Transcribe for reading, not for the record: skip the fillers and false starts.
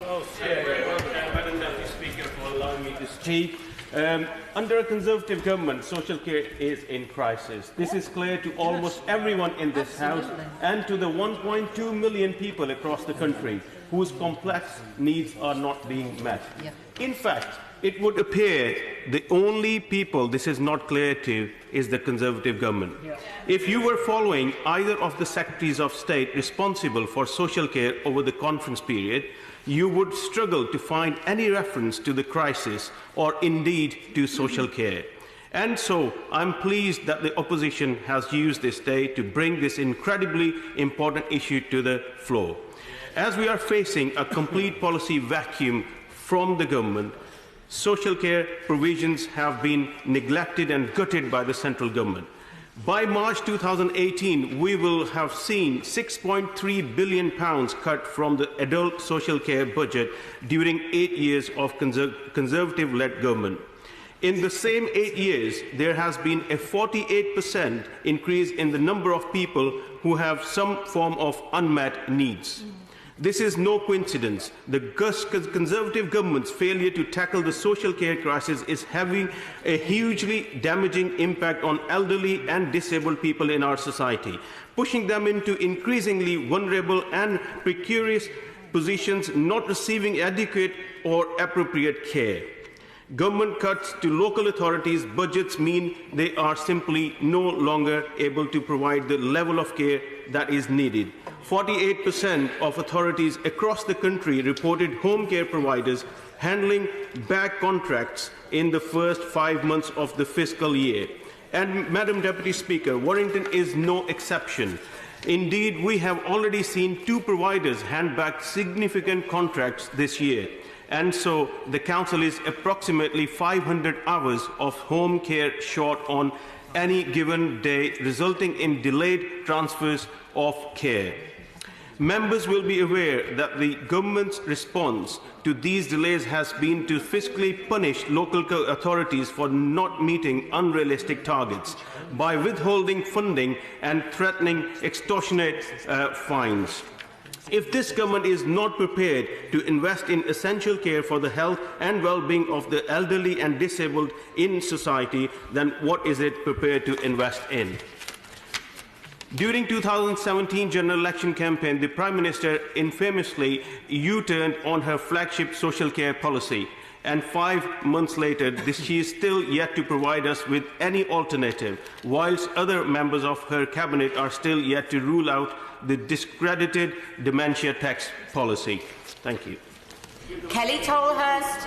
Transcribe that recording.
Madam Deputy Speaker, for allowing me to speak. Under a Conservative government, social care is in crisis. This is clear to almost everyone in this House and to the 1.2 million people across the country whose complex needs are not being met. In fact, it would appear the only people this is not clear to is the Conservative government. If you were following either of the Secretaries of State responsible for social care over the conference period, you would struggle to find any reference to the crisis or indeed to social care. And so I'm pleased that the opposition has used this day to bring this incredibly important issue to the floor. As we are facing a complete policy vacuum from the government, social care provisions have been neglected and gutted by the central government. By March 2018, we will have seen £6.3 billion cut from the adult social care budget during 8 years of Conservative-led government. In the same 8 years, there has been a 48% increase in the number of people who have some form of unmet needs. This is no coincidence. The Conservative government's failure to tackle the social care crisis is having a hugely damaging impact on elderly and disabled people in our society, pushing them into increasingly vulnerable and precarious positions, not receiving adequate or appropriate care. Government cuts to local authorities' budgets mean they are simply no longer able to provide the level of care that is needed. 48% of authorities across the country reported home care providers handling back contracts in the first 5 months of the fiscal year. And, Madam Deputy Speaker, Warrington is no exception. Indeed, we have already seen 2 providers hand back significant contracts this year. And so the Council is approximately 500 hours of home care short on any given day, resulting in delayed transfers of care. Members will be aware that the government's response to these delays has been to fiscally punish local authorities for not meeting unrealistic targets by withholding funding and threatening extortionate fines. If this government is not prepared to invest in essential care for the health and well-being of the elderly and disabled in society, then what is it prepared to invest in? During 2017 general election campaign, the Prime Minister infamously U-turned on her flagship social care policy. And 5 months later, she is still yet to provide us with any alternative, whilst other members of her cabinet are still yet to rule out the discredited dementia tax policy. Thank you. Kelly Tolhurst.